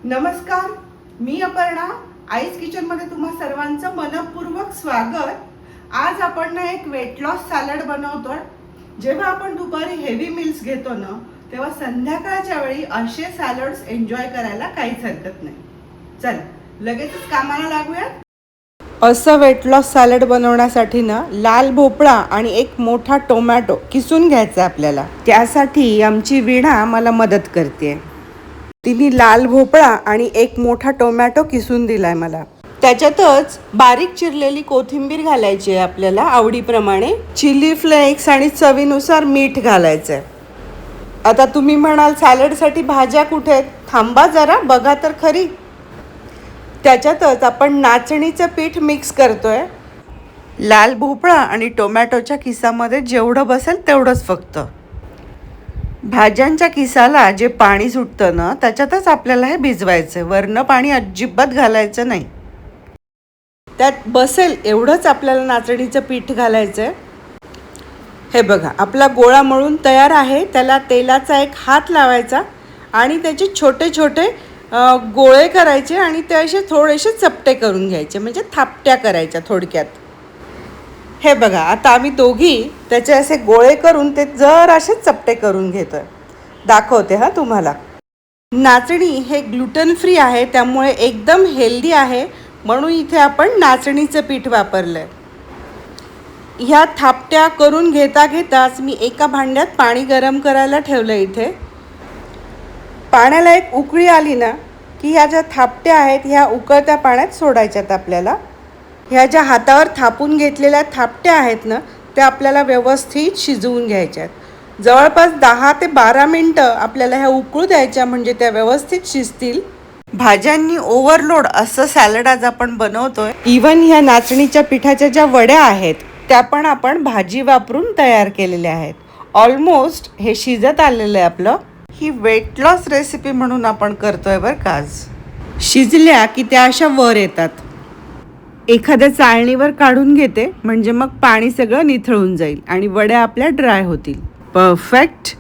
नमस्कार, मी अपर्णा. आईज किचनमध्ये तुम्हा सर्वांचं मनपूर्वक स्वागत. आज आपण ना एक वेट लॉस सॅलड बनवतोय. जेव्हा आपण दुपारी हेवी मील्स घेतो ना, तेव्हा संध्याकाळच्या वेळी असे सॅलड्स एन्जॉय करायला काहीच हरकत नाही. चल लगेचच कामाला लागूयात. असं वेट लॉस सॅलड बनवण्यासाठी ना लाल भोपळा आणि एक मोठा टोमॅटो किसून घ्यायचा आपल्याला. त्यासाठी आमची वीणा मला मदत करते. तिने लाल भोपळा आणि एक मोठा टोमॅटो किसून दिलाय मला. त्याच्यातच बारीक चिरलेली कोथिंबीर घालायची आहे आपल्याला आवडीप्रमाणे. चिली फ्लेक्स आणि चवीनुसार मीठ घालायचंय. आता तुम्ही म्हणाल सॅलडसाठी भाज्या कुठे आहेत? थांबा जरा, बघा तर खरी. त्याच्यातच आपण नाचणीचं पीठ मिक्स करतोय. लाल भोपळा आणि टोमॅटोच्या किसामध्ये जेवढं बसेल तेवढंच फक्त. भाज्यांच्या किसाला जे पाणी सुटतं ना, त्याच्यातच आपल्याला हे भिजवायचं आहे. वरनं पाणी अजिबात घालायचं नाही. त्यात बसेल एवढंच आपल्याला नाचणीचं पीठ घालायचं आहे. हे बघा, आपला गोळा मळून तयार आहे. त्याला तेलाचा एक हात लावायचा आणि त्याचे छोटे छोटे गोळे करायचे आणि ते असे थोडेसे चपटे करून घ्यायचे, म्हणजे थापट्या करायच्या थोडक्यात. हे बघा, आता आम्ही दोघी त्याचे असे गोळे करून ते जर असे चपटे करून घेतोय. दाखवते हा तुम्हाला. नाचणी हे ग्लुटन फ्री आहे, त्यामुळे एकदम हेल्दी आहे. म्हणून इथे आपण नाचणीचं पीठ वापरलंय. ह्या थापट्या करून घेता घेताच मी एका भांड्यात पाणी गरम करायला ठेवलं. इथे पाण्याला एक उकळी आली ना की ह्या ज्या थापट्या आहेत ह्या उकळत्या पाण्यात सोडायच्यात आपल्याला. ह्या ज्या हातावर थापून घेतलेल्या थापट्या आहेत ना, त्या आपल्याला व्यवस्थित शिजवून घ्यायच्या आहेत. जवळपास 10 ते 12 मिनटं आपल्याला ह्या उकळू द्यायच्या, म्हणजे त्या व्यवस्थित शिजतील. भाज्यांनी ओव्हरलोड असं सॅलड आज आपण बनवतोय. इवन ह्या नाचणीच्या पिठाच्या ज्या वड्या आहेत त्या पण आपण भाजी वापरून तयार केलेल्या आहेत. ऑलमोस्ट हे शिजत आलेलं आहे आपलं. ही वेट लॉस रेसिपी म्हणून आपण करतोय बरं का आज. शिजल्या की त्या अशा वर येतात. एखाद्या चाळणीवर काढून घेते, म्हणजे मग पाणी सगळं निथळून जाईल आणि वड्या आपल्या ड्राय होतील. परफेक्ट.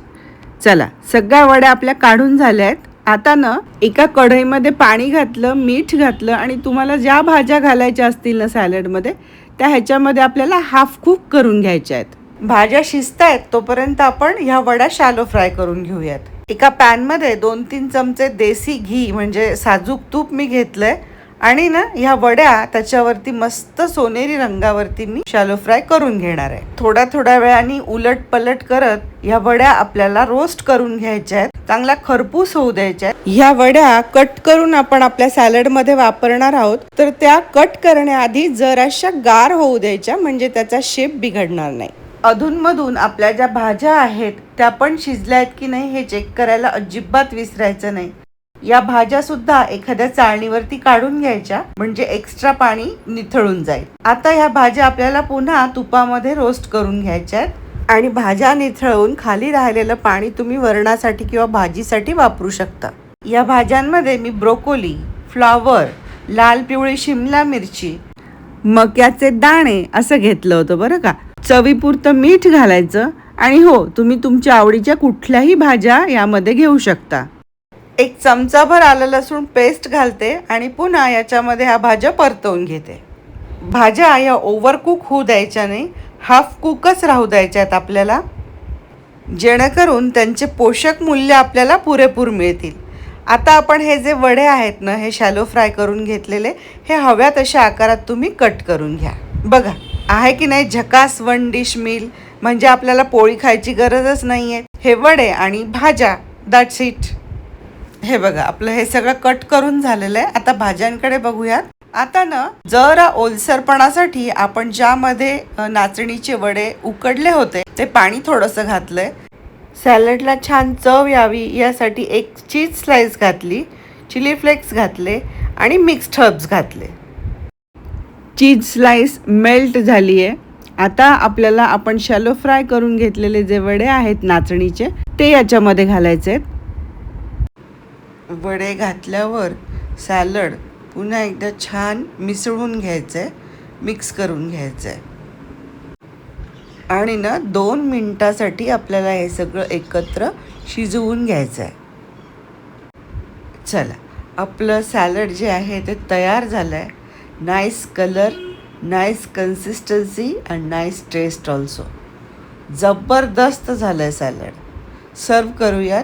चला, सगळ्या वड्या आपल्या काढून झाल्या आहेत. आता ना एका कढईमध्ये पाणी घातलं, मीठ घातलं आणि तुम्हाला ज्या भाज्या घालायच्या असतील ना सॅलडमध्ये, त्या ह्याच्यामध्ये आपल्याला हाफ कुक करून घ्यायच्या आहेत. भाज्या शिजतायत तोपर्यंत आपण ह्या वड्या शॅलो फ्राय करून घेऊयात. एका पॅनमध्ये 2-3 चमचे देसी घी म्हणजे साजूक तूप मी घेतलंय आणि ना ह्या वड्या त्याच्यावरती मस्त सोनेरी रंगावरती मी शॅलो फ्राय करून घेणार आहे. थोड्या वेळाने उलट पलट करत ह्या वड्या आपल्याला रोस्ट करून घ्यायच्या आहेत. चांगला खरपूस होऊ द्यायच्या आहेत. ह्या वड्या कट करून आपण आपल्या सॅलडमध्ये वापरणार आहोत, तर त्या कट करण्याआधी जराशा गार होऊ द्यायच्या, म्हणजे त्याचा शेप बिघडणार नाही. अधूनमधून आपल्या ज्या भाज्या आहेत त्या पण शिजल्या आहेत की नाही हे चेक करायला अजिबात विसरायचं नाही. या भाज्या सुद्धा एखाद्या चाळणीवरती काढून घ्यायच्या, म्हणजे एक्स्ट्रा पाणी निथळून जाईल. आता ह्या भाज्या आपल्याला पुन्हा तुपामध्ये रोस्ट करून घ्यायच्या आहेत आणि भाज्या निथळून खाली राहिलेलं पाणी तुम्ही वरणासाठी किंवा भाजीसाठी वापरू शकता. या भाज्यांमध्ये मी ब्रोकोली, फ्लॉवर, लाल पिवळी शिमला मिरची, मक्याचे दाणे असं घेतलं होतं बरं का. चवीपुरतं मीठ घालायचं आणि हो, तुम्ही तुमच्या आवडीच्या कुठल्याही भाज्या यामध्ये घेऊ शकता. एक चमचाभर आलं लसूण पेस्ट घालते आणि पुन्हा याच्यामध्ये ह्या भाज्या परतवून घेते. भाज्या या ओव्हरकुक होऊ द्यायच्या नाही, हाफ कुकच राहू द्यायच्या आहेत आपल्याला, जेणेकरून त्यांचे पोषक मूल्य आपल्याला पुरेपूर मिळतील. आता आपण हे जे वडे आहेत ना, हे शॅलो फ्राय करून घेतलेले, हे हव्या तशा आकारात तुम्ही कट करून घ्या. बघा आहे की नाही झकास वन डिश मील, म्हणजे आपल्याला पोळी खायची गरजच नाही आहे. हे वडे आणि भाज्या, दॅट्स इट. हे बघा, आपलं हे सगळं कट करून झालेलं आहे. आता भाज्यांकडे बघूयात. आता ना जरा ओलसरपणासाठी आपण ज्यामध्ये नाचणीचे वडे उकडले होते ते पाणी थोडंसं घातलंय. सॅलडला छान चव यावी यासाठी एक चीज स्लाइस घातली, चिली फ्लेक्स घातले आणि मिक्स्ड हर्ब्स घातले. चीज स्लाइस मेल्ट झाली आहे. आता आपल्याला आपण शॅलो फ्राय करून घेतलेले जे वडे आहेत नाचणीचे, ते याच्यामध्ये घालायचे आहेत. वडे घातल्यावर सॅलड पुन्हा एकदा छान मिसळून घ्यायचं आहे, मिक्स करून घ्यायचं आहे आणि ना 2 मिनिटासाठी आपल्याला हे सगळं एकत्र शिजवून घ्यायचं आहे. चला, आपलं सॅलड जे आहे ते तयार झालं आहे. Nice colour, nice consistency and nice taste also. जबरदस्त झालं आहे सॅलड. सर्व करूयात.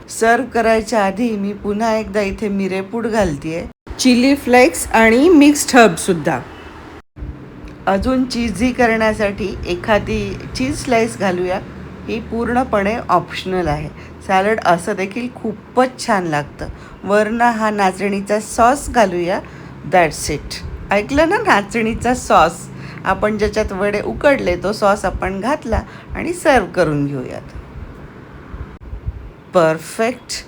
सर्व करायच्या आधी मी पुन्हा एकदा इथे मिरेपूड घालते आहे, चिली फ्लेक्स आणि मिक्स्ड हर्बसुद्धा. अजून चीझी करण्यासाठी एखादी चीज स्लाईस घालूया. ही पूर्णपणे ऑप्शनल आहे. सॅलड असं देखील खूपच छान लागतं. वरनं हा नाचणीचा सॉस घालूया. That's it. ऐकलं ना, नाचणीचा सॉस. आपण ज्याच्यात वडे उकडले तो सॉस आपण घातला आणि सर्व करून घेऊयात. परफेक्ट.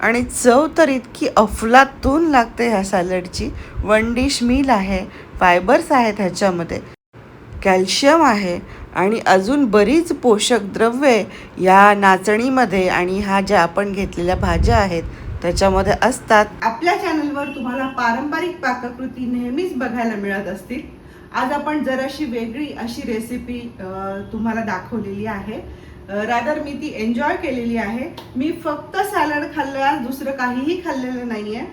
आणि चव तर इतकी अफलातून लागते ह्या सॅलडची. 1 डिश मील आहे, फायबर्स आहेत ह्याच्यामध्ये, कॅल्शियम आहे आणि अजून बरीच पोषक द्रव्ये या नाचणीमध्ये आणि ह्या ज्या आपण घेतलेल्या भाज्या आहेत त्याच्यामध्ये असतात. आपल्या चॅनलवर तुम्हाला पारंपरिक पाककृती नेहमीच बघायला मिळत असतील. आज आपण जराशी वेगळी अशी रेसिपी तुम्हाला दाखवलेली आहे. रादर मी ती एन्जॉय केलेली आहे. मी फक्त सॅलड खाल्लं, दुसरं काहीही खाल्लेलं नाही आहे.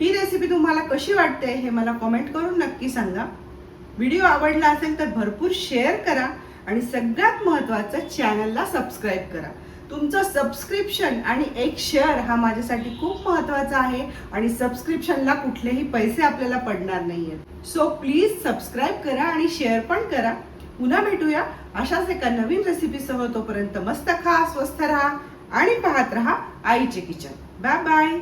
ही रेसिपी तुम्हाला कशी वाटते हे मला कमेंट करून नक्की सांगा. व्हिडिओ आवडला असेल तर भरपूर शेअर करा आणि सगळ्यात महत्त्वाचं चॅनलला सबस्क्राईब करा. तुमचं सबस्क्रिप्शन आणि एक शेअर हा माझ्यासाठी खूप महत्त्वाचा आहे आणि सबस्क्रिप्शनला कुठलेही पैसे आपल्याला पडणार नाही आहेत. सो प्लीज सबस्क्राईब करा आणि शेअर पण करा. पुन्हा भेटूया अशाच एका नवीन रेसिपीसह. तोपर्यंत मस्त खा, स्वस्थ राहा आणि पाहत राहा आईचे किचन. Bye bye.